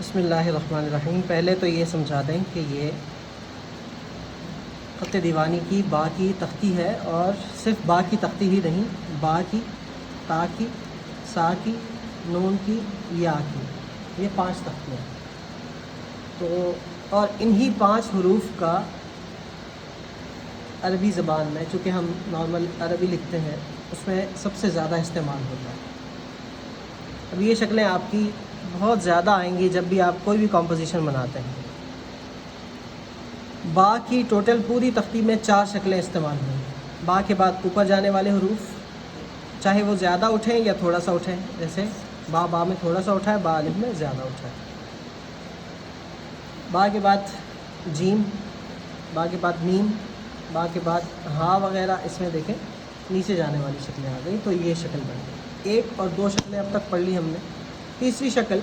बिस्मिल्लाहिर्रहमानिर्रहीम। पहले तो ये समझा दें कि ये ख़त दीवानी की बा की तख्ती है, और सिर्फ बा की तख्ती ही नहीं, बा की, ता की, सा की, नून की, या की, ये 5 तख्तियाँ। तो और इन्हीं 5 हरूफ का अरबी ज़बान में, चूँकि हम नॉर्मल अरबी लिखते हैं, उसमें सबसे ज़्यादा इस्तेमाल होता है। अब ये शक्लें आपकी बहुत ज़्यादा आएंगी जब भी आप कोई भी कॉम्पोजिशन बनाते हैं। बा की टोटल पूरी तख्ती में 4 शक्लें इस्तेमाल होंगी। बा के बाद ऊपर जाने वाले हरूफ, चाहे वो ज़्यादा उठें या थोड़ा सा उठें, जैसे बा में थोड़ा सा उठा है, बा अलिफ में ज़्यादा उठा है। बा के बाद जीम, बा के बाद मीम, बा के बाद हा वगैरह, इसमें देखें नीचे जाने वाली शक्लें आ गई। तो ये शक्ल बन गई। 1 और 2 शक्लें अब तक पढ़ ली हमने। तीसरी शक्ल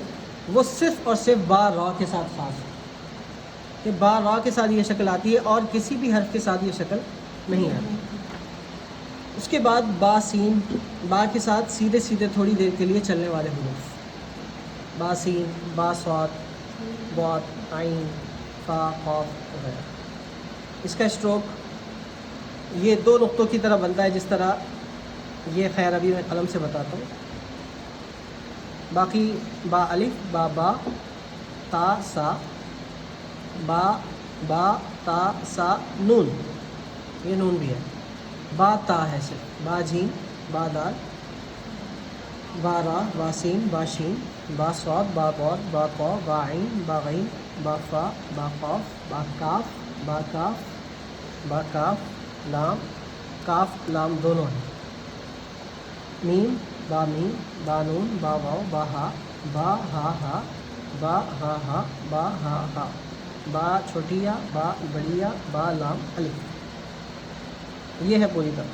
वो सिर्फ़ और सिर्फ बा रा के साथ ख़ास है कि बा रा के साथ ये शक्ल आती है और किसी भी हर्फ के साथ ये शक्ल नहीं आती। उसके बाद बा सीन, बा के साथ सीधे सीधे थोड़ी देर के लिए चलने वाले हुरूफ, बा सीन, बा स्वाद, बौत, आइन, फा, खौफ वगैरह। इसका स्ट्रोक ये 2 नुक्तों की तरह बनता है, जिस तरह ये खैर अभी मैं कलम से बताता हूँ। बाकी बा अलिफ, बा ता सा, बा ता सा नून, ये नून भी है। बा ता है सिर्फ, बा जीम, बा दाल, बा रा, बा सीन, बा शीन, बा स्वाद, बा बौद, बा कौ, बा आइन, बा गईन, बा फा, बा खौफ, बा काफ, बा काफ, बा काफ, लाम, काफ लाम दोनों हैं। मीम, बा मीम, बा नून, बा वाव, बा हा, बा हा, बा हा, बा हा, बा छोटिया, बा बड़िया, बा लाम अलिफ। ये है पूरी तरह।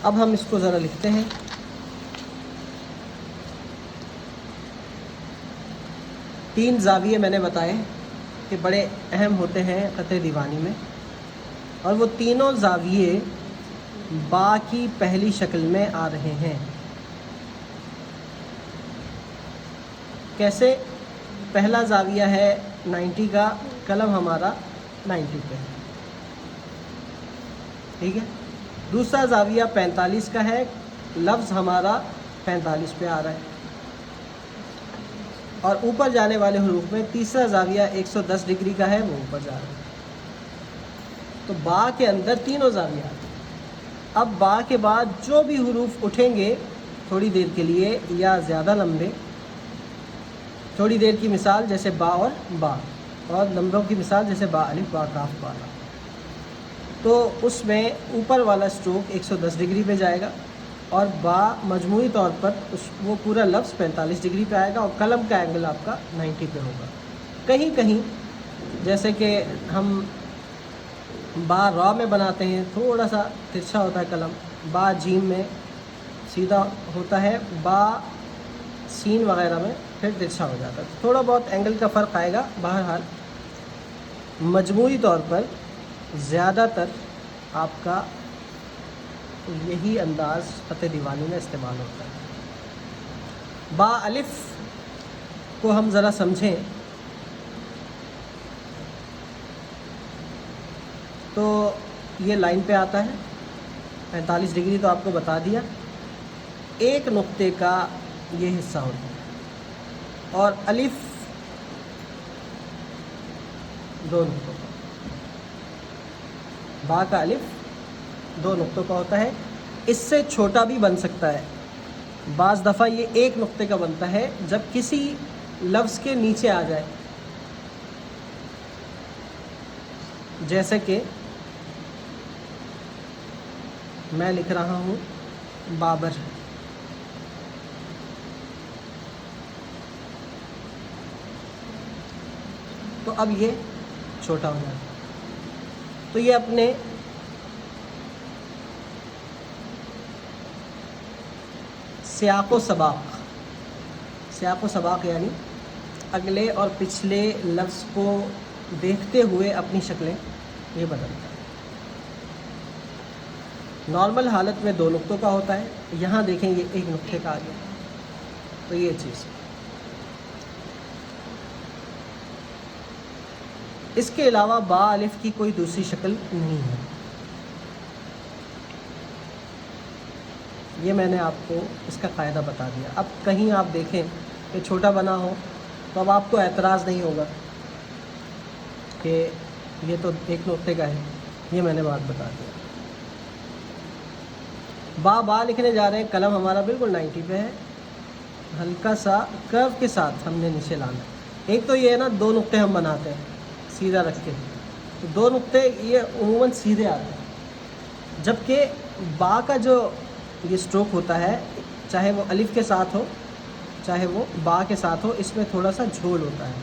अब हम इसको ज़रा लिखते हैं। तीन ज़ाविये मैंने बताए कि बड़े अहम होते हैं ख़त दीवानी में, और वो तीनों ज़ाविये बा की पहली शक्ल में आ रहे हैं। कैसे? पहला ज़ाविया है 90 का, कलम हमारा 90 पे है, ठीक है। दूसरा ज़ाविया 45 का है, लफ्ज़ हमारा 45 पे आ रहा है। और ऊपर जाने वाले हरूफ में तीसरा ज़ाविया 110 डिग्री का है, वो ऊपर जा रहा है। तो बा के अंदर तीनों ज़ाविया। अब बा के बाद जो भी हरूफ उठेंगे थोड़ी देर के लिए या ज़्यादा लंबे, थोड़ी देर की मिसाल जैसे बा, और लंबों की मिसाल जैसे बा अलिफ, बा काफ, बा रा, तो उसमें ऊपर वाला स्ट्रोक 110 डिग्री पे जाएगा, और बा मजमूई तौर पर वो पूरा लफ्ज़ 45 डिग्री पे आएगा, और कलम का एंगल आपका 90 पे होगा। कहीं कहीं जैसे कि हम बा रा में बनाते हैं, थोड़ा सा तिरछा होता है कलम। बा जीम में सीधा होता है, बा सीन वगैरह में फिर तिरछा हो जाता है। थोड़ा बहुत एंगल का फ़र्क आएगा। बहरहाल मजमूई तौर पर ज़्यादातर आपका यही अंदाज़ ख़त दीवानी में इस्तेमाल होता है। बा अलिफ को हम ज़रा समझें तो ये लाइन पे आता है, 45 डिग्री तो आपको बता दिया। एक नुक्ते का ये हिस्सा होता है, और अलिफ 2 नुक्तों का, बा का अलिफ 2 नुक्तों का होता है। इससे छोटा भी बन सकता है। बाज़ दफ़ा ये 1 नुक्ते का बनता है जब किसी लफ्ज़ के नीचे आ जाए, जैसे कि मैं लिख रहा हूँ बाबर, तो अब ये छोटा हो जाता है। तो ये अपने सियाक़ो सबाक़ यानी अगले और पिछले लफ्ज़ को देखते हुए अपनी शक्लें ये बदलता है। नॉर्मल हालत में 2 नुक्तों का होता है, यहाँ देखें ये 1 नुक्ते का आ गया। तो ये चीज़ इसके अलावा बा अलिफ की कोई दूसरी शक्ल नहीं है। ये मैंने आपको इसका क़ायदा बता दिया। अब कहीं आप देखें कि छोटा बना हो तो अब आपको एतराज़ नहीं होगा कि ये तो एक नुक्ते का है। ये मैंने बात बता दिया। बा लिखने जा रहे हैं, कलम हमारा बिल्कुल 90 पे है, हल्का सा कर्व के साथ हमने नीचे लाना है। एक तो ये है ना, दो नुक्ते हम बनाते हैं सीधा रख के, तो दो नुक्ते ये उमूमन सीधे आते हैं, जबकि बा का जो ये स्ट्रोक होता है, चाहे वो अलिफ के साथ हो चाहे वो बा के साथ हो, इसमें थोड़ा सा झोल होता है,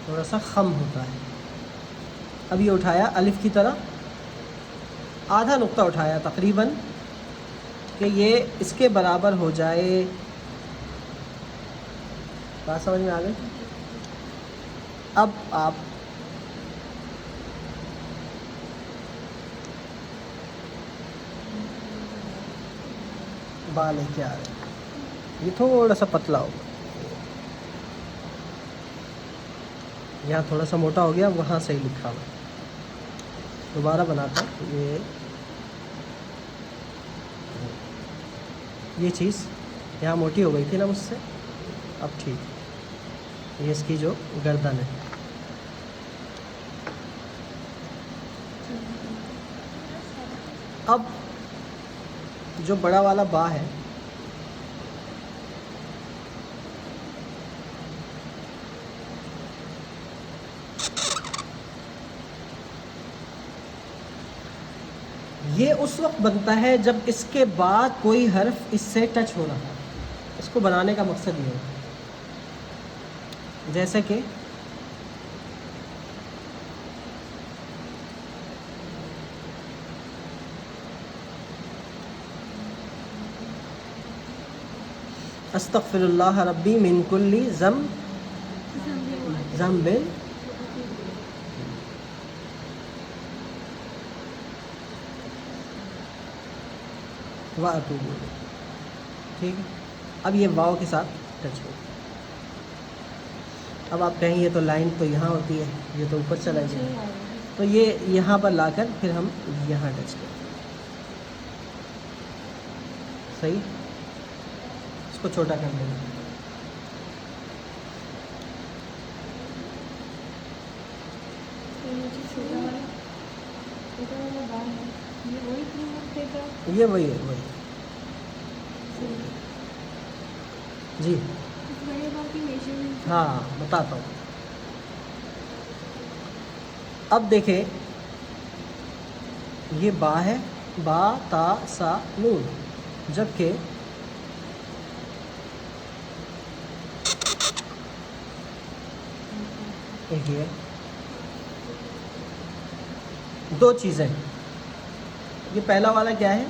थोड़ा सा खम होता है। अब ये उठाया अलिफ की तरह, आधा नुक्ता उठाया तकरीबन कि ये इसके बराबर हो जाए। बात समझ में आ गई? अब आप बा लेके आ रहे हैं, ये थोड़ा सा पतला होगा, यहाँ थोड़ा सा मोटा हो गया, वहाँ सही लिखा हुआ। दोबारा बनाता हूँ। ये चीज़ यहाँ मोटी हो गई थी ना मुझसे, अब ठीक। ये इसकी जो गर्दन है, अब जो बड़ा वाला बा है, ये उस वक्त बनता है जब इसके बाद कोई हर्फ इससे टच हो रहा है। इसको बनाने का मकसद ये है, जैसे कि अस्तगफिरुल्लाह रब्बी मिन कुल्ली ज़म्बिन व अतूबु इलैह। ठीक है, अब ये वाव के साथ टच हो। अब आप कहें ये तो लाइन तो यहाँ होती है, ये तो ऊपर चला जाए, तो ये यहाँ पर लाकर फिर हम यहाँ टच करें। सही, इसको छोटा कर देंगे। ये वही है, वही जी। हाँ, बताता हूँ। अब देखें, ये बा है, बा ता सा नून, जबकि ये दो चीज़ें। ये पहला वाला क्या है?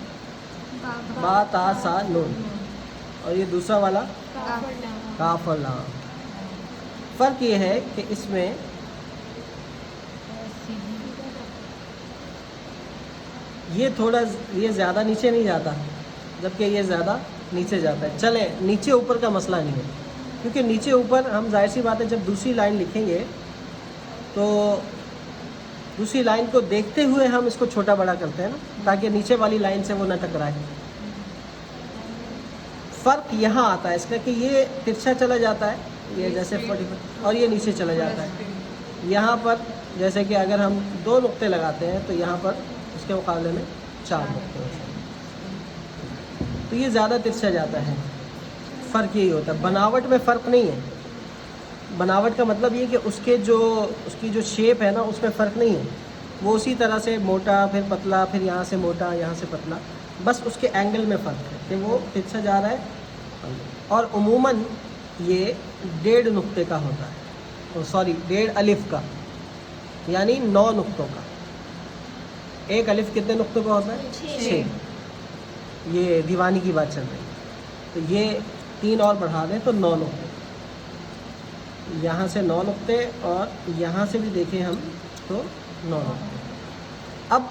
बा ता सा नून, और ये दूसरा वाला काफ और लाम। फ़र्क ये है कि इसमें ये थोड़ा, ये ज़्यादा नीचे नहीं जाता, जबकि ये ज़्यादा नीचे जाता है। चले, नीचे ऊपर का मसला नहीं है, क्योंकि नीचे ऊपर हम जाहिर सी बात है जब दूसरी लाइन लिखेंगे तो दूसरी लाइन को देखते हुए हम इसको छोटा बड़ा करते हैं ना, ताकि नीचे वाली लाइन से वो न टकराए। फ़र्क यहाँ आता है इसका कि ये तिरछा चला जाता है, ये जैसे 45, और ये नीचे चला जाता है। यहाँ पर जैसे कि अगर हम 2 नुक्ते लगाते हैं तो यहाँ पर उसके मुकाबले में 4 नुक्ते होते हैं, तो ये ज़्यादा तिरछा जाता है। फ़र्क यही होता है, बनावट में फ़र्क नहीं है। बनावट का मतलब ये कि उसकी जो शेप है ना, उसमें फ़र्क नहीं है। वो उसी तरह से मोटा, फिर पतला, फिर यहाँ से मोटा, यहाँ से पतला, बस उसके एंगल में फ़र्क है कि वो तिरछा जा रहा है। और उमूमन ये 1.5 नुक्ते का होता है, सॉरी 1.5 अलिफ का, यानी 9 नुक्तों का। एक अलिफ कितने नुक्तों का होता है? 6। ये दीवानी की बात चल रही है, तो ये 3 और बढ़ा दें तो 9 नुक्ते। यहाँ से 9 नुक्ते, और यहाँ से भी देखें हम तो 9 नुक्ते। अब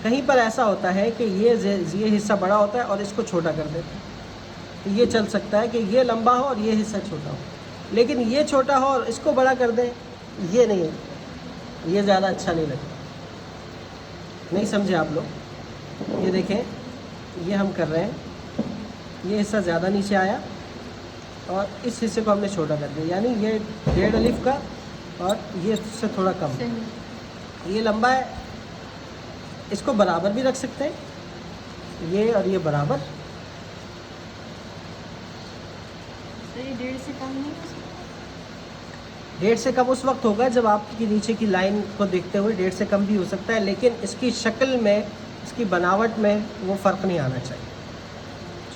कहीं पर ऐसा होता है कि ये हिस्सा बड़ा होता है और इसको छोटा कर देते हैं, तो ये चल सकता है कि ये लंबा हो और ये हिस्सा छोटा हो, लेकिन ये छोटा हो और इसको बड़ा कर दें, ये नहीं है। ये ज़्यादा अच्छा नहीं लगता। नहीं समझे आप लोग? ये देखें, ये हम कर रहे हैं, ये हिस्सा ज़्यादा नीचे आया और इस हिस्से को हमने छोटा कर दिया, यानी ये 1.5 अलिफ का और ये इससे थोड़ा कम। ये लंबा है, इसको बराबर भी रख सकते हैं, ये और ये बराबर। तो ये 1.5 से कम नहीं हो सकता? 1.5 से कम उस वक्त होगा जब आपकी नीचे की लाइन को देखते हुए 1.5 से कम भी हो सकता है, लेकिन इसकी शक्ल में, इसकी बनावट में वो फ़र्क नहीं आना चाहिए।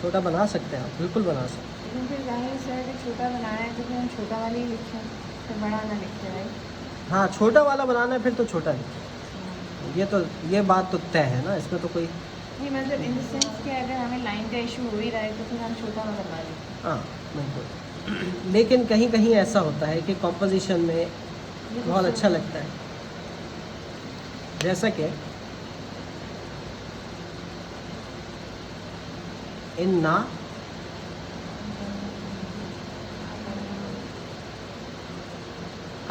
छोटा बना सकते हैं आप, बिल्कुल बना सकते हैं। लेकिन फिर जाहिर से है कि छोटा बनाना है तो फिर हम छोटा वाला ही लिखें, फिर बड़ा ना लिखते भाई। हाँ, छोटा वाला बनाना है फिर तो छोटा लिखें। ये बात तो तय है ना, इसमें तो कोई नहीं, मतलब इन द सेंस कि अगर हमें लाइन का इशू हो ही रहा है तो फिर हम छोटा ना बनवा लें। हाँ बिल्कुल। लेकिन कहीं कहीं ऐसा होता है कि कॉम्पोजिशन में बहुत अच्छा लगता है, जैसा कि इन्ना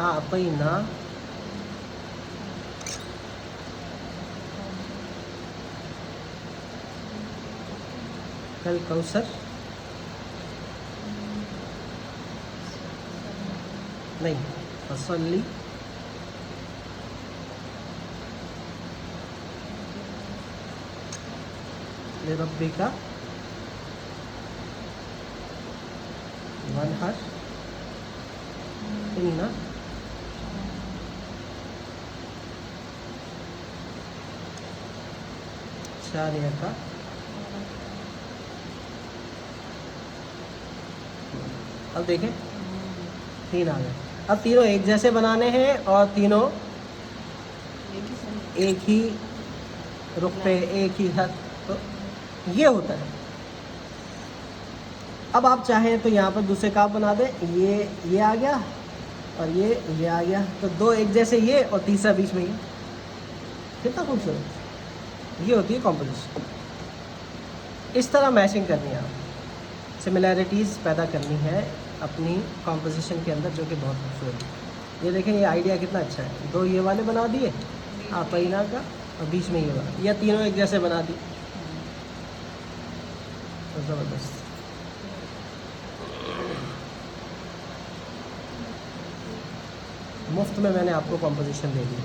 आतैना कल कौसर, नहीं, फसल्ली लिरब्बिका वनहर इन्ना शानियका। अब देखें, 3 आ गए। अब तीनों एक जैसे बनाने हैं और तीनों एक ही रुख पे, एक ही हद, तो ये होता है। अब आप चाहें तो यहाँ पर दूसरे काफ बना दें, ये आ गया और ये आ गया, तो 2 एक जैसे ये और तीसरा बीच में ये। कितना खूबसूरत, ये होती है कॉम्पोजिशन। इस तरह मैचिंग करनी है, आप सिमिलैरिटीज़ पैदा करनी है अपनी कॉम्पोजिशन के अंदर, जो कि बहुत खूबसूरत है। ये देखें, ये आइडिया कितना अच्छा है। 2 ये वाले बना दिए आतैना का और बीच में ये बना, या तीनों एक जैसे बना दी, तो ज़बरदस्त। मुफ्त में मैंने आपको कॉम्पोजिशन दे दी।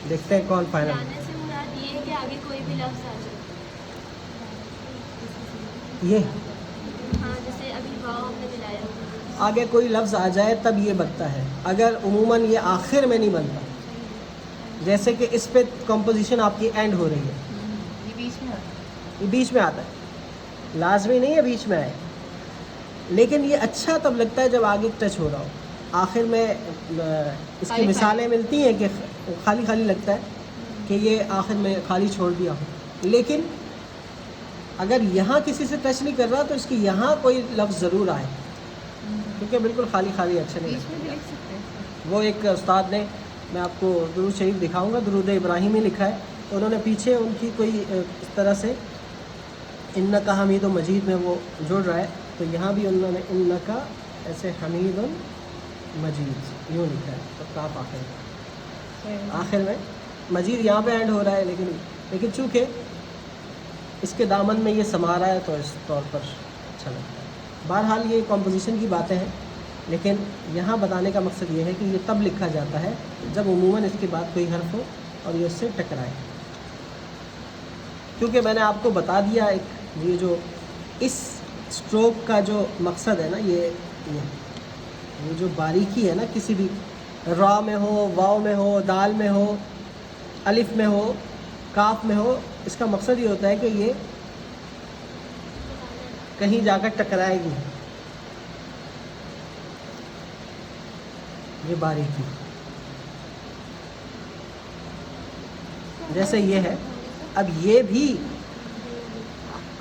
देखते हैं कौन फाइनल। लाने से मुराद ये है कि आगे कोई भी लफ्ज़ आ जाए। ये हाँ, जैसे अभी वाव हमने मिलाया, आगे कोई लफ्ज़ आ जाए तब ये बनता है, अगर उमूमन ये आखिर में नहीं बनता। जैसे कि इस पे कॉम्पोजिशन आपकी एंड हो रही है, ये बीच में आता है। ये बीच में आता है, लाजमी नहीं है बीच में आए, लेकिन ये अच्छा तब लगता है जब आगे टच हो रहा हो। आखिर में इसकी खाली मिसालें मिलती हैं कि खाली खाली लगता है कि ये आखिर में खाली छोड़ दिया हो, लेकिन अगर यहाँ किसी से टच नहीं कर रहा तो इसकी यहाँ कोई लफ्ज़ ज़रूर आए, क्योंकि बिल्कुल खाली खाली अच्छे नहीं बीच में भी लगते। लिख सकते हैं। वो एक उस्ताद ने, मैं आपको दुरूद शरीफ दिखाऊंगा, दुरूद इब्राहिमी लिखा है, उन्होंने पीछे उनकी कोई इस तरह से इन्नका हमीद मजीद में वो जोड़ रहा है, तो यहाँ भी उन्होंने इन्नका ऐसे हमीद मजीद यूँ लिखा है, तो काफ आखिर में मजीद यहाँ पे एंड हो रहा है, लेकिन चूँकि इसके दामन में ये समा रहा है तो इस तौर पर अच्छा लगता है। बहरहाल ये कॉम्पोजिशन की बातें हैं, लेकिन यहाँ बताने का मकसद ये है कि ये तब लिखा जाता है जब उमूमन इसके बाद कोई हर्फ हो और ये उससे टकराए। क्योंकि मैंने आपको बता दिया, एक ये जो इस स्ट्रोक का जो मकसद है ना, ये जो बारीकी है ना, किसी भी रा में हो, वाव में हो, दाल में हो, अलिफ में हो, काफ में हो, इसका मकसद ये होता है कि ये कहीं जाकर टकराएगी, ये बारीकी। जैसे ये है, अब ये भी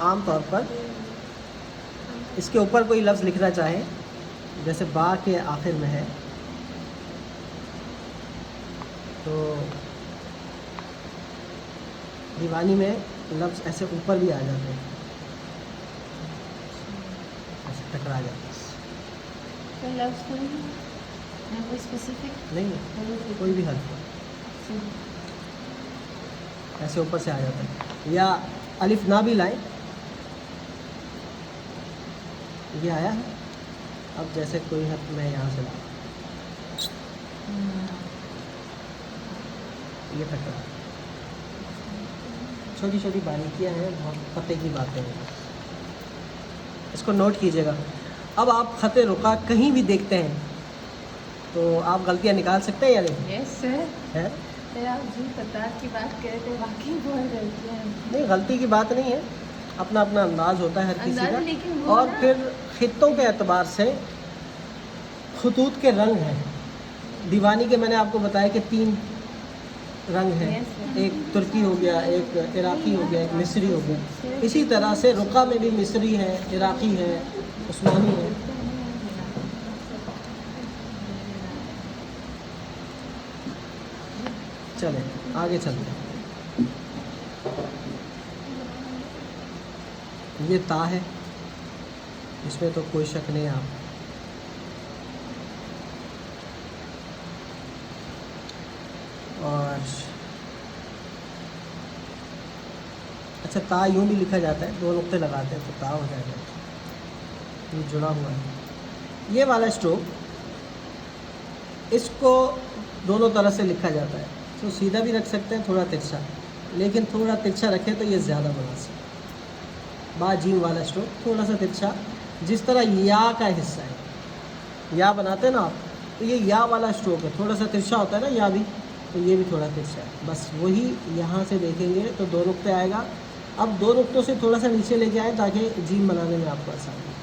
आम तौर पर इसके ऊपर कोई लफ्ज़ लिखना चाहे, जैसे बा के आखिर में है, तो दीवानी में लफ्ज़ ऐसे ऊपर भी आ जाते हैं, टकरा जाता है। तो लफ्ज़ कोई या कोई स्पेसिफिक नहीं, कोई भी हर्फ ऐसे ऊपर से आ जाता है। या अलिफ ना भी लाएं, ये आया है। अब जैसे कोई हर्फ मैं यहाँ से ला, ये टकरा। छोटी छोटी बारीकियाँ हैं, बहुत पते की बातें हैं, इसको नोट कीजिएगा। अब आप खत रुका कहीं भी देखते हैं तो आप गलतियाँ निकाल सकते हैं या नहीं? Yes sir. है फिर आप जी फतार की बात कर रहे थे, वाकई बहुत गलतियाँ हैं। नहीं, गलती की बात नहीं है, अपना अपना अंदाज होता है हर किसी अंदाज़, का। लेकिन वो और ना- फिर खित्तों के एतबार से खतूत के रंग हैं। दीवानी के मैंने आपको बताया कि 3 रंग हैं, Yes, sir. एक तुर्की हो गया, एक इराकी हो गया, एक मिस्री हो गया। इसी तरह से रुका में भी मिस्री है, इराकी है, उस्मानी है। चले आगे चलते हैं। ये ता है, इसमें तो कोई शक नहीं है। आप और अच्छा, ता यूँ भी लिखा जाता है, 2 नुक्ते लगाते हैं तो ता हो जाएगा, ये जुड़ा हुआ है। ये वाला स्ट्रोक, इसको दोनों तरह से लिखा जाता है। तो सीधा भी रख सकते हैं, थोड़ा तिरछा, लेकिन थोड़ा तिरछा रखें तो ये ज़्यादा मुनासिब। बा जीम वाला स्ट्रोक थोड़ा सा तिरछा, जिस तरह या का हिस्सा है, या बनाते हैं ना आप, तो ये या वाला स्ट्रोक है, थोड़ा सा तिरछा होता है ना या भी, तो ये भी थोड़ा तिरछा है। बस वही यहाँ से देखेंगे तो 2 नुक्ते आएगा। अब 2 नुक्तों से थोड़ा सा नीचे लेके आए ताकि जीम बनाने में आपको आसानी हो।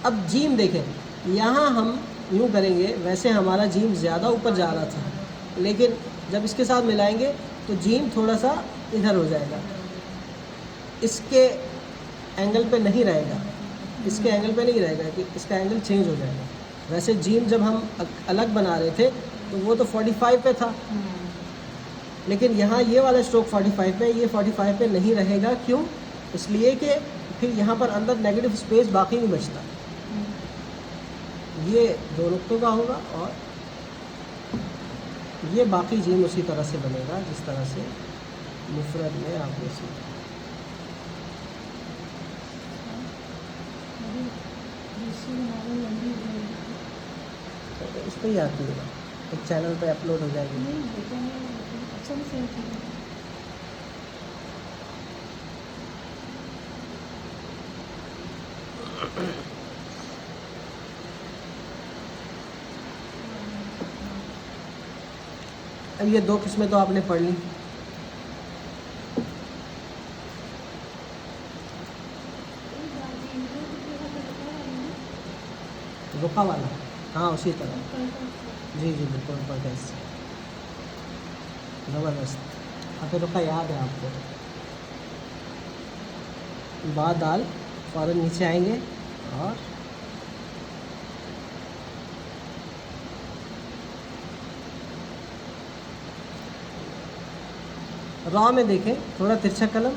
अब जीम देखें, यहाँ हम यूँ करेंगे, वैसे हमारा जीम ज़्यादा ऊपर जा रहा था, लेकिन जब इसके साथ मिलाएंगे तो जीम थोड़ा सा इधर हो जाएगा, इसके एंगल पे नहीं रहेगा, इसके एंगल पे नहीं रहेगा, कि इसका एंगल चेंज हो जाएगा। वैसे जीम जब हम अलग बना रहे थे तो वो तो 45 पे था, लेकिन यहाँ ये वाला स्ट्रोक 45 पे, ये 45 पे नहीं रहेगा। क्यों? इसलिए कि फिर यहाँ पर अंदर नेगेटिव स्पेस बाकी नहीं बचता। ये 2 नुक्तों का होगा और ये बाकी जीम उसी तरह से बनेगा जिस तरह से मुफरद में आपने सीखा। तो इस पर ही आती है, एक चैनल पे अपलोड हो जाएगी। अच्छा नहीं सही। अब ये 2 किस्में तो आपने पढ़ ली। रुका वाला, हाँ उसी तरह, जी जी बिल्कुल परफेक्ट, ज़बरदस्त। अब रुका याद है आपको, बाद दाल फ़ौरन नीचे आएंगे और रॉ में देखें, थोड़ा तिरछा कलम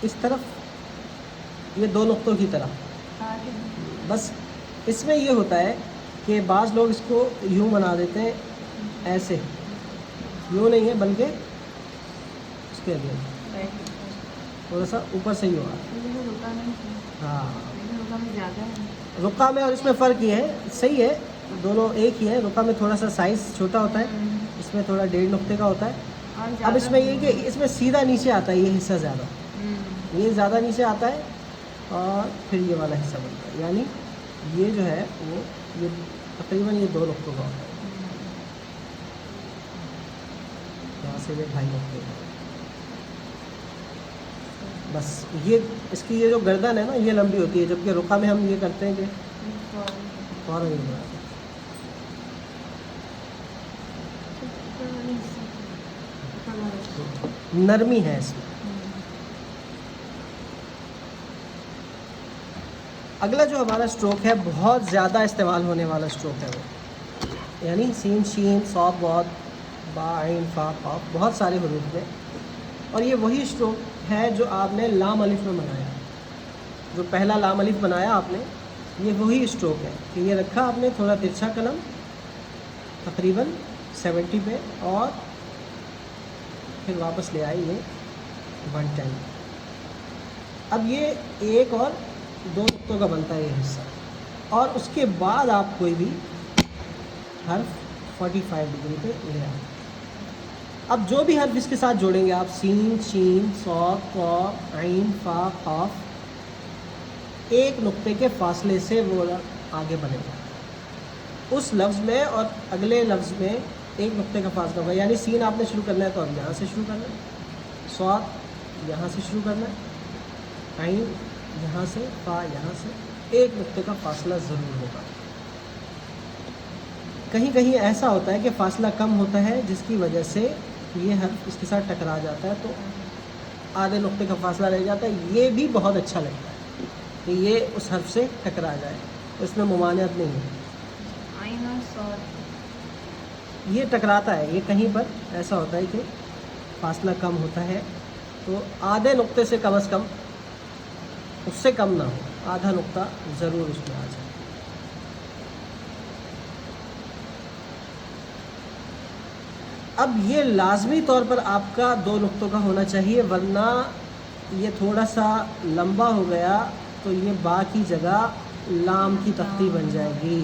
इस तरफ, ये 2 नुक्तों की तरह। बस इसमें ये होता है कि बाज़ लोग इसको यूँ बना देते हैं, ऐसे, यूँ नहीं है बल्कि इसके लिए थोड़ा सा ऊपर से ही हुआ। हाँ, रुका में और इसमें फ़र्क ये है, सही है, दोनों एक ही है। रुका में थोड़ा सा साइज़ छोटा होता है, इसमें थोड़ा 1.5 नुक्ते का होता है। अब इसमें ये कि इसमें सीधा नीचे आता है, ये हिस्सा ज़्यादा, ये ज़्यादा नीचे आता है और फिर ये वाला हिस्सा बनता है। यानी ये जो है वो ये तकरीबन ये 2 नुक्तों का होता है, यहाँ से ये 2.5 नुक्ते का। बस ये इसकी ये जो गर्दन है ना, ये लंबी होती है, जबकि रुका में हम ये करते हैं कि फ़ौरन ये बनाते हैं। नरमी है इसमें। अगला जो हमारा स्ट्रोक है, बहुत ज़्यादा इस्तेमाल होने वाला स्ट्रोक है वो, यानी सीन शीन सौद बहुत बा आइन फा काफ, बहुत सारे हुरूफ में। और ये वही स्ट्रोक है जो आपने लाम अलिफ में बनाया, जो पहला लाम अलिफ बनाया आपने, ये वही स्ट्रोक है कि ये रखा आपने थोड़ा तिरछा कलम तकरीबन 70 पे, और फिर वापस ले आई ये 110। अब ये एक और दो नुक्तों का बनता है ये हिस्सा, और उसके बाद आप कोई भी हर्फ 45 डिग्री पे ले आए। अब जो भी हर्फ इसके साथ जोड़ेंगे आप, सीन, शीन, सॉद, कॉफ, आइन, फा, खाफ, एक नुक्ते के फासले से वो आगे बनेगा उस लफ्ज़ में, और अगले लफ्ज़ में एक नुक्ते का फासला होगा। यानी सीन आपने शुरू करना है तो अब यहाँ से शुरू करना है, सॉद यहाँ से शुरू करना है, आइन यहाँ से, फा यहाँ से, एक नुक्ते का फासला ज़रूर होगा। कहीं कहीं ऐसा होता है कि फ़ासला कम होता है जिसकी वजह से ये हर्फ इसके साथ टकरा जाता है, तो आधे नुक्ते का फासला रह जाता है। ये भी बहुत अच्छा लगता है कि ये उस हर्फ से टकरा जाए, तो इसमें मुमानियत नहीं है। आइन और सॉद ये टकराता है, ये कहीं पर ऐसा होता है कि फासला कम होता है, तो आधे नुक्ते से कम से कम, उससे कम ना हो, आधा नुक्ता ज़रूर उसमें आ जाए। अब ये लाजमी तौर पर आपका 2 नुक्तों का होना चाहिए, वरना ये थोड़ा सा लंबा हो गया तो ये बा की जगह लाम की तख्ती बन जाएगी।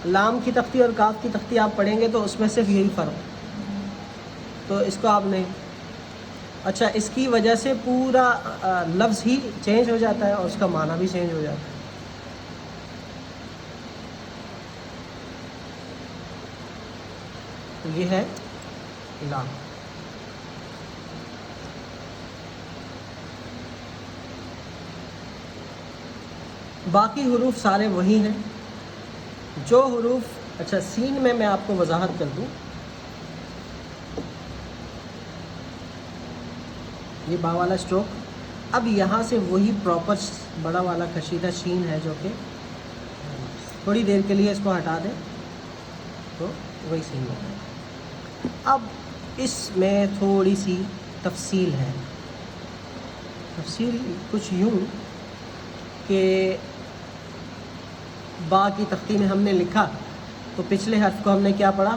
लाम की तख्ती और काफ की तख्ती आप पढ़ेंगे तो उसमें सिर्फ यही फ़र्क, तो इसको आप नहीं, अच्छा इसकी वजह से पूरा लफ्ज़ ही चेंज हो जाता है और उसका माना भी चेंज हो जाता है। तो ये है लाम। बाकी हुरूफ सारे वही हैं जो हुरूफ, अच्छा सीन में मैं आपको वजाहत कर दूं, ये बा वाला स्ट्रोक, अब यहाँ से वही प्रॉपर बड़ा वाला कशीदा शीन है जो कि थोड़ी देर के लिए इसको हटा दें तो वही सीन होता है। अब इसमें थोड़ी सी तफसील है। तफसील कुछ यूँ कि बा की तख्ती में हमने लिखा तो पिछले हर्फ को हमने क्या पढ़ा,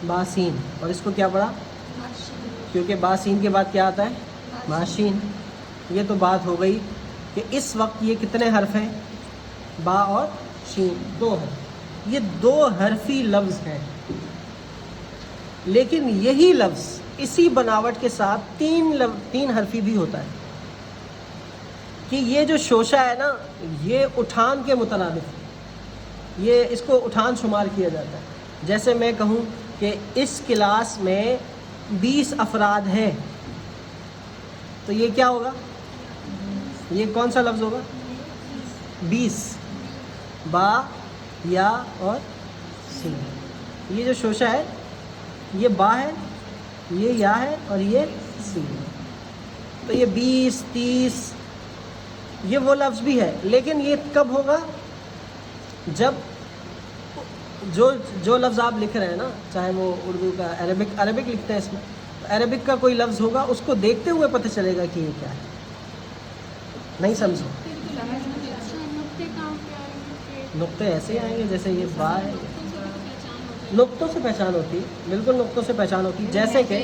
बासीन, और इसको क्या पढ़ा, क्योंकि बासीन के बाद क्या आता है, बाशीन। ये तो बात हो गई कि इस वक्त ये कितने हर्फ हैं, बा और शीन, 2 हर्फ। ये 2 हर्फी लफ्ज़ हैं, लेकिन यही लफ्ज़ इसी बनावट के साथ 3 हर्फी भी होता है कि ये जो शोशा है ना, ये उठान के मुतरादिफ है, ये इसको उठान शुमार किया जाता है। जैसे मैं कहूँ कि इस क्लास में 20 अफराद हैं, तो ये क्या होगा, ये कौन सा लफ्ज़ होगा, 20, बा, या और सी। ये जो शोशा है ये बा है, ये या है, और ये सी है। तो ये 20, 30 ये वो लफ्ज़ भी है, लेकिन ये कब होगा, जब जो लफ्ज़ आप लिख रहे हैं ना, चाहे वो उर्दू का अरबिक लिखते हैं इसमें, तो अरबिक का कोई लफ्ज़ होगा, उसको देखते हुए पता चलेगा कि ये क्या है। नहीं समझो, नुक्ते ऐसे ही आएंगे जैसे ये बा है, नुक्तों से पहचान होती है, बिल्कुल नुक्तों से पहचान होती है। जैसे कि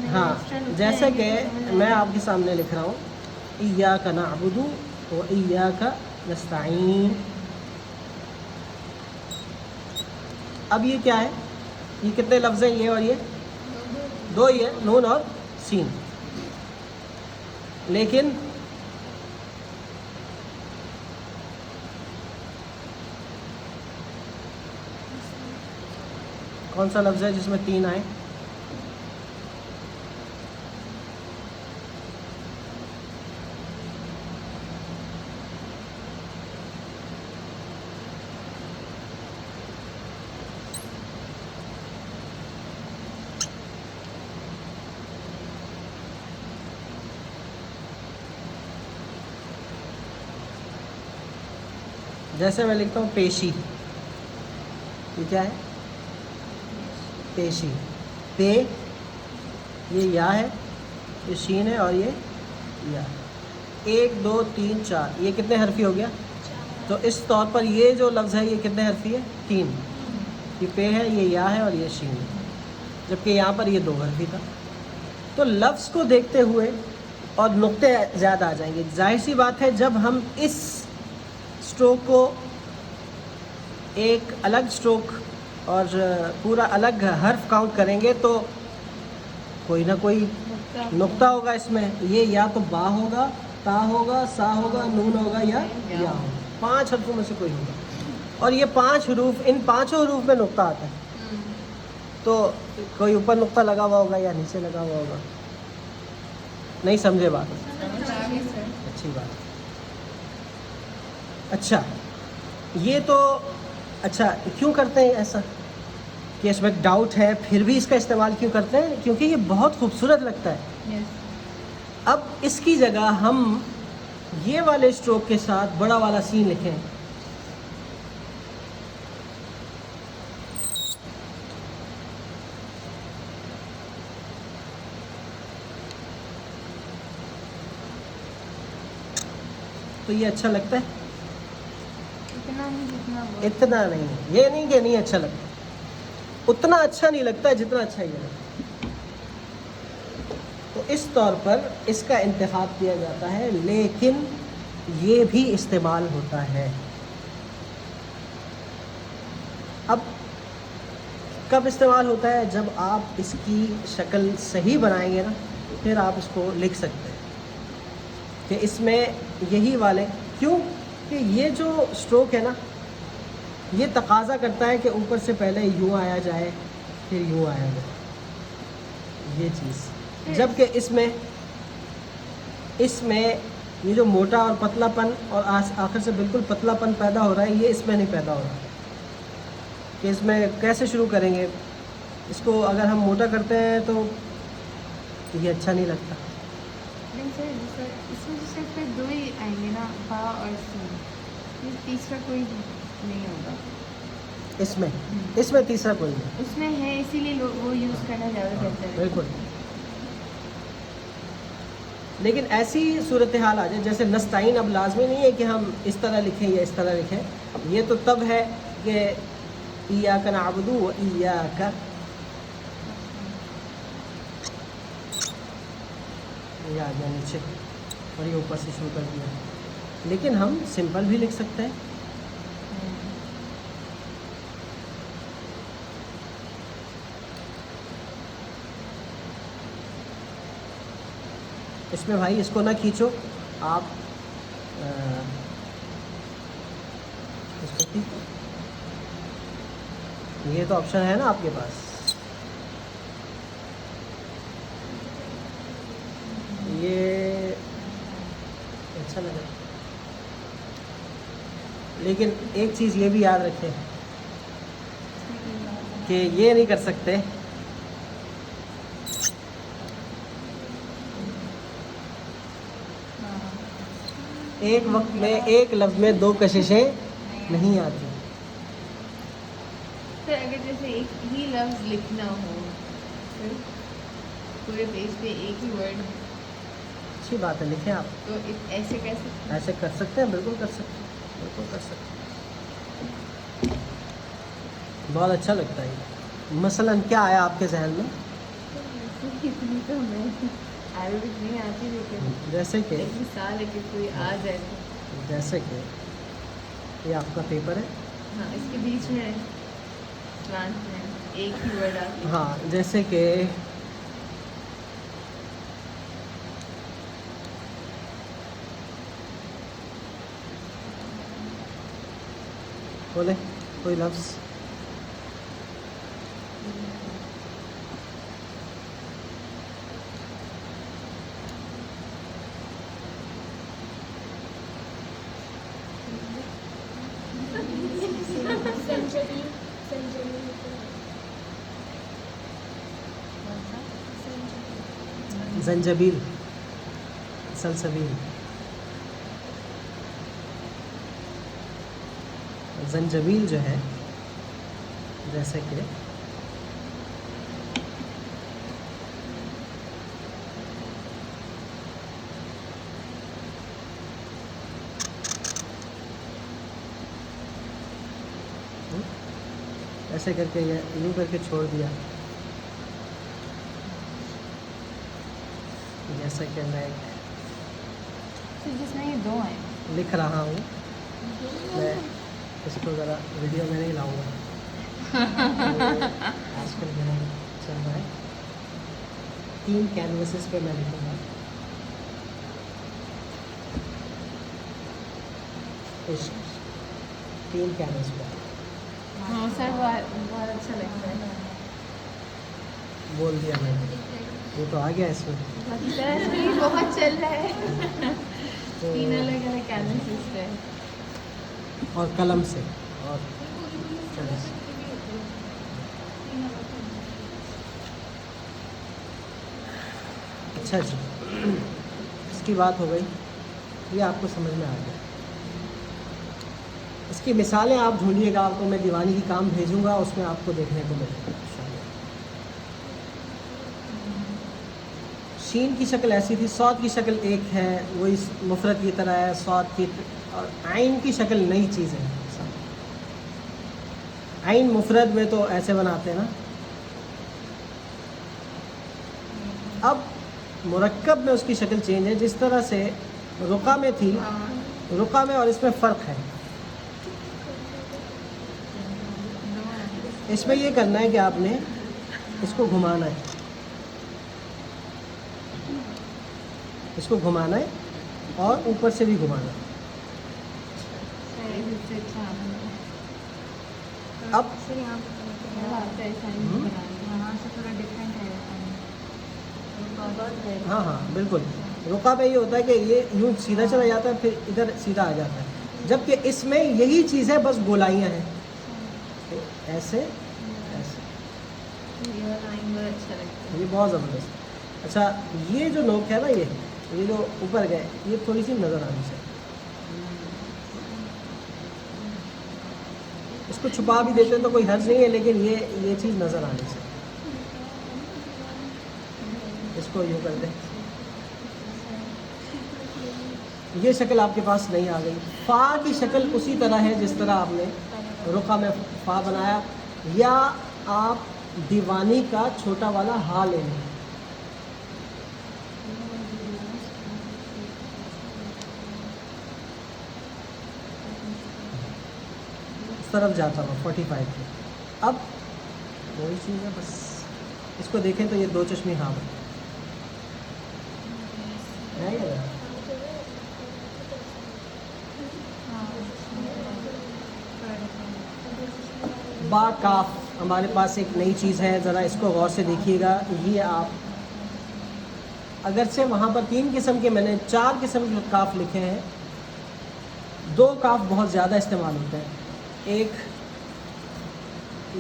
हाँ, जैसे कि मैं आपके सामने लिख रहा हूँ, इय्याका नअबुदु व इय्याका नस्तईन। अब ये क्या है, ये कितने लफ्ज़ हैं, ये और ये 2 ही है, नून और सीन। लेकिन कौन सा लफ्ज़ है जिसमें 3 आए, जैसे मैं लिखता हूँ पेशी, ये क्या है, पेशी, पे ये या है, ये शीन है और ये या। 1 2 3 4, ये कितने हरफी हो गया? तो इस तौर पर ये जो लफ्ज़ है ये कितने हरफी है? 3। ये पे है, ये या है और ये शीन है, जबकि यहाँ पर ये 2 हरफी था। तो लफ्ज़ को देखते हुए और नुक्ते ज़्यादा आ जाएंगे। जाहिर सी बात है, जब हम इस स्ट्रोक को एक अलग स्ट्रोक और पूरा अलग हर्फ काउंट करेंगे तो कोई ना कोई नुक्ता होगा इसमें। ये या तो बा होगा, ता होगा, सा होगा, नून होगा या होगा। 5 हरफों में से कोई होगा। और ये 5 हरूफ, इन 5 हरूफ में नुक्ता आता है। तो कोई ऊपर नुक्ता लगा हुआ होगा या नीचे लगा हुआ होगा। नहीं समझे बात? अच्छी बात। अच्छा, ये तो अच्छा क्यों करते हैं ऐसा कि इसमें डाउट है, फिर भी इसका इस्तेमाल क्यों करते हैं? क्योंकि ये बहुत खूबसूरत लगता है। अब इसकी जगह हम ये वाले स्ट्रोक के साथ बड़ा वाला सीन लिखें। तो ये अच्छा लगता है? इतना नहीं, ये नहीं कि नहीं अच्छा लगता, उतना अच्छा नहीं लगता है जितना अच्छा ये लगता है। तो इस तौर पर इसका इंतखाब किया जाता है, लेकिन ये भी इस्तेमाल होता है। अब कब इस्तेमाल होता है? जब आप इसकी शक्ल सही बनाएंगे ना, फिर आप इसको लिख सकते हैं कि इसमें यही वाले। क्यों कि ये जो स्ट्रोक है ना, ये तकाजा करता है कि ऊपर से पहले यूँ आया जाए, फिर यूँ आया जाए, ये चीज़। जबकि इसमें ये जो मोटा और पतलापन और आखिर से बिल्कुल पतलापन पैदा हो रहा है, ये इसमें नहीं पैदा हो रहा। कि इसमें कैसे शुरू करेंगे इसको? अगर हम मोटा करते हैं तो ये अच्छा नहीं लगता। इसमें सिर्फ 2 ही आएंगे ना, बा और सी। ये तीसरा कोई नहीं होगा इसमें तीसरा कोई नहीं। उसमें है, इसीलिए लोग वो यूज़ करना ज़्यादा बेहतर है। बिल्कुल। लेकिन ऐसी सूरत हाल आ जाए जैसे नस्ताइन, अब लाजमी नहीं है कि हम इस तरह लिखें या इस तरह लिखें। ये तो तब है कि इय्याका नअबुदु व इय्याका, ये आ गया नीचे और ये ऊपर से शुरू कर दिया। लेकिन हम सिंपल भी लिख सकते हैं। इसमें भाई इसको ना खींचो आप, इसको खींचो। ये तो ऑप्शन है ना आपके पास। ये अच्छा लगा, लेकिन एक चीज़ ये भी याद रखें कि ये नहीं कर सकते एक वक्त में एक लफ्ज़ में 2 कशिशें नहीं आती। तो अगर जैसे एक ही लफ्ज़ लिखना हो, फिर पूरे पेज पे एक ही वर्ड, अच्छी बात है, लिखें आप। तो ऐसे कैसे? ऐसे कर सकते हैं, बिल्कुल कर सकते हैं, बिल्कुल कर सकते हैं। बहुत अच्छा लगता है ये। मसलन क्या आया आपके जहन में? इतनी तो मैं अरबिक नहीं आती, लेकिन जैसे कि एक मिसाल है कि कोई आ जाए तो। जैसे कि ये आपका पेपर है। हाँ, इसके बीच में प्लांट में एक ही वर्ड आती है। हाँ, जैसे कि बोले कोई लफ्ज़। जंजबील, सलसबील, जंजबील जो है, जैसे कि ऐसे करके ये यूँ करके छोड़ दिया, जैसा कि मैं तो जिसमें ये दो हैं लिख रहा हूँ। मैं इसको ज़रा वीडियो में नहीं लाऊंगा। आजकल मेरा चल रहा है 3 कैनवसेस पे मैं लिखूँगा। इस 3 कैनवस पे हाँ सर, बहुत अच्छा लगता है। बोल दिया मैंने, ये तो आ गया इसमें। सर ये बहुत चल रहा है। तो 3 अलग अलग कैनवसेस पे। और कलम से और कलम से। अच्छा जी, इसकी बात हो गई, ये आपको समझ में आ गया। इसकी मिसालें आप ढूंढिएगा, आपको मैं दीवानी की काम भेजूंगा, उसमें आपको देखने को मिलेगा इंशाल्लाह। शीन की शक्ल ऐसी थी, सौद की शक्ल एक है, वही मुफरत की तरह है सौद की, और आइन की शक्ल नई चीज़ है। आइन मुफरद में तो ऐसे बनाते हैं ना, अब मुरक्कब में उसकी शक्ल चेंज है। जिस तरह से रुका में थी, रुका में और इसमें फ़र्क है। इसमें ये करना है कि आपने इसको घुमाना है, इसको घुमाना है और ऊपर से भी घुमाना है। अब सर यहाँ पे यहाँ से थोड़ा डिफरेंट है। हाँ हाँ बिल्कुल, रुका में ये होता है कि ये यूँ सीधा चला जाता है, फिर इधर सीधा आ जाता है, जबकि इसमें यही चीज़ है, बस गोलाइयाँ हैं। तो ऐसे ऐसे, ये वाला आइन बहुत अच्छा लगता है। ये बहुत ज़बरदस्त। अच्छा, ये जो नोक है ना, ये जो ऊपर गए, ये थोड़ी सी नज़र आनी चाहिए। इसको छुपा भी देते हैं तो कोई हर्ज नहीं है, लेकिन ये चीज़ नज़र आनी चाहिए। इसको यूँ कर दें, ये शक्ल आपके पास नहीं आ गई। फ़ा की शक्ल उसी तरह है जिस तरह आपने रुका में फ़ा बनाया, या आप दीवानी का छोटा वाला हा ले लें। इस तरफ जाता हूँ 45 पे। अब वही चीज़ है, बस इसको देखें तो ये 2 चश्मे हाँ बने है या नहीं? बा काफ हमारे पास एक नई चीज़ है, ज़रा इसको गौर से देखिएगा। ये आप अगरचे वहाँ पर 3 किस्म के, मैंने 4 किस्म के काफ लिखे हैं। 2 काफ बहुत ज़्यादा इस्तेमाल होते हैं, एक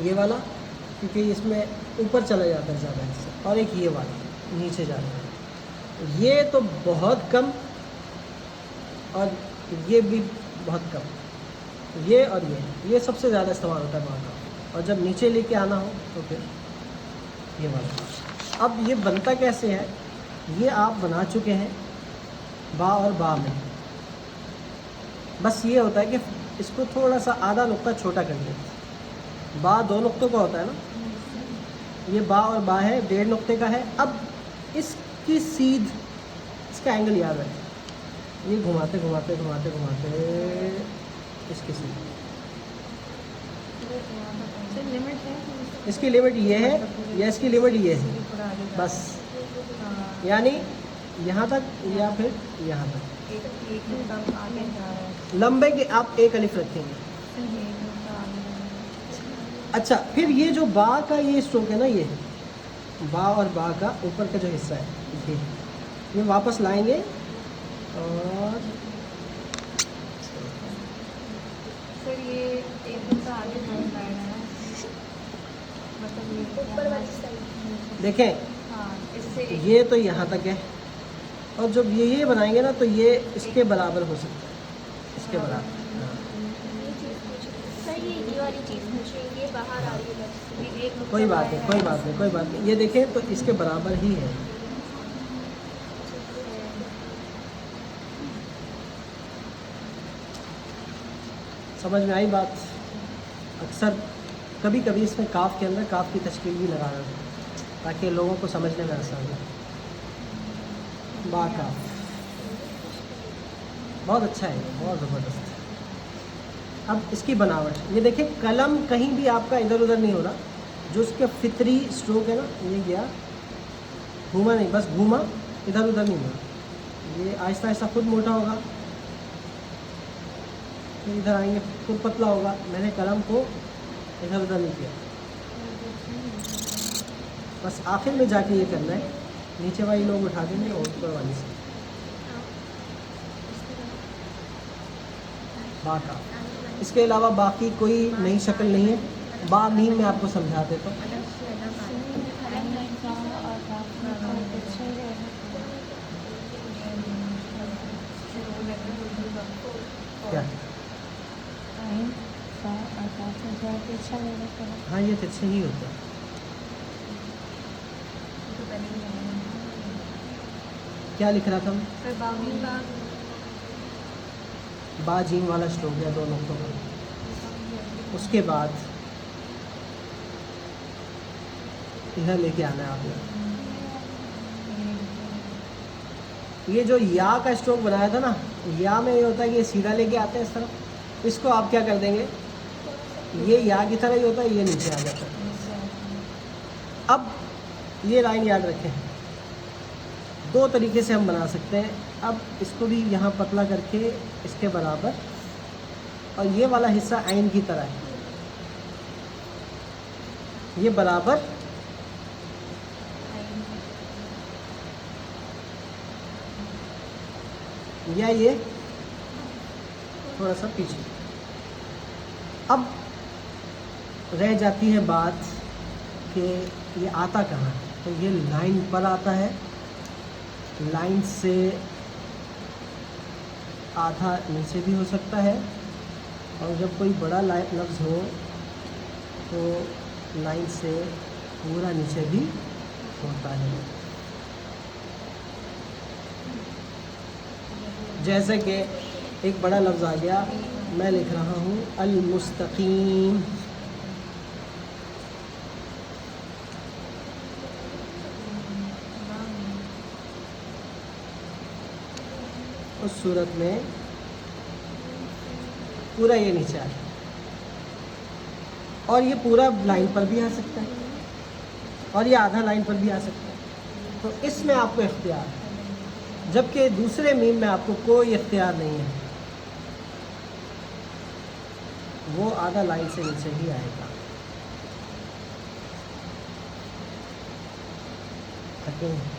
ये वाला क्योंकि इसमें ऊपर चला जाता है ज़्यादा हिस्सा, और एक ये वाला नीचे जाता है। ये तो बहुत कम, और ये भी बहुत कम। ये और ये सबसे ज़्यादा इस्तेमाल होता है वहाँ का। और जब नीचे लेके आना हो तो फिर ये वाला। अब ये बनता कैसे है, ये आप बना चुके हैं बा और बा में। बस ये होता है कि इसको थोड़ा सा आधा नुक्ता छोटा कर दें। बा 2 नुक्तों का होता है ना, ये बा और बा है 1.5 नुक्ते का है। अब इसकी सीध, इसका एंगल याद है, ये घुमाते घुमाते घुमाते घुमाते इसकी सीध। लिमिट है इसकी लिमिट ये है या इसकी लिमिट ये है, बस। यानी यहाँ तक या फिर यहाँ तक लंबे के आप एक अलिफ रखेंगे। अच्छा, फिर ये जो बा का ये स्ट्रोक है ना, ये बा और बा का ऊपर का जो हिस्सा है ये वापस लाएंगे और सर ये एक तो आगे बहुत लाइन है, मतलब ये ऊपर वाली साइड। देखें, हाँ इससे ये तो यहाँ तक है, और जब ये बनाएंगे ना तो ये इसके बराबर हो सकता है, इसके बराबर। सर ये वाली चीज़ पूछ रही है, ये बाहर आ रही है बस। ये एक नुक्ता कोई बात नहीं, बाहर कोई है। बात नहीं, कोई बात नहीं। ये देखें तो इसके बराबर ही है। समझ में आई बात? अक्सर कभी कभी इसमें काफ के अंदर काफ की तश्कील भी लगा रहा था ताकि लोगों को समझने में आसान हो। बा काफ बहुत अच्छा है, बहुत ज़बरदस्त। अब इसकी बनावट ये देखिए, कलम कहीं भी आपका इधर उधर नहीं हो रहा। जो उसके फितरी स्ट्रोक है ना, ये गया, घूमा नहीं, बस घूमा, इधर उधर नहीं हुआ। ये आहिस्ता आहिस्ता खुद मोटा होगा, फिर इधर आएंगे खुद पतला होगा। मैंने कलम को इधर उधर नहीं किया, बस आखिर में जाके ये करना है। नीचे वाली लोग उठा देंगे और ऊपर वाली से बा का। इसके अलावा बाकी कोई नई शक्ल नहीं है। बा मीम में आपको समझा देता हूँ। क्या? हाँ, ये तिरछे ही होता है। क्या लिख रहा था मैं? बा जीम वाला स्ट्रोक है, दो नक्तों का। उसके बाद इधर लेके आना है आपने। ये जो या का स्ट्रोक बनाया था ना, या में ये होता है कि ये सीधा लेके आते हैं इस तरफ। इसको आप क्या कर देंगे, ये या की तरह ही होता है, ये नीचे आ जाता है। अब ये लाइन याद रखें, दो तरीके से हम बना सकते हैं। अब इसको भी यहाँ पतला करके इसके बराबर, और ये वाला हिस्सा आइन की तरह है, ये बराबर या ये थोड़ा सा पीछे। अब रह जाती है बात कि ये आता कहाँ है। तो ये लाइन पर आता है, लाइन से आधा नीचे भी हो सकता है, और जब कोई बड़ा लफ्ज़ हो तो लाइन से पूरा नीचे भी होता है। जैसे कि एक बड़ा लफ्ज़ आ गया, मैं लिख रहा हूँ अल-मुस्तकीम। उस सूरत में पूरा ये नीचे आए, और ये पूरा लाइन पर भी आ सकता है, और ये आधा लाइन पर भी आ सकता है। तो इसमें आपको इख्तियार है, जबकि दूसरे मीम में आपको कोई इख्तियार नहीं है, वो आधा लाइन से नीचे ही आएगा। ठीक है।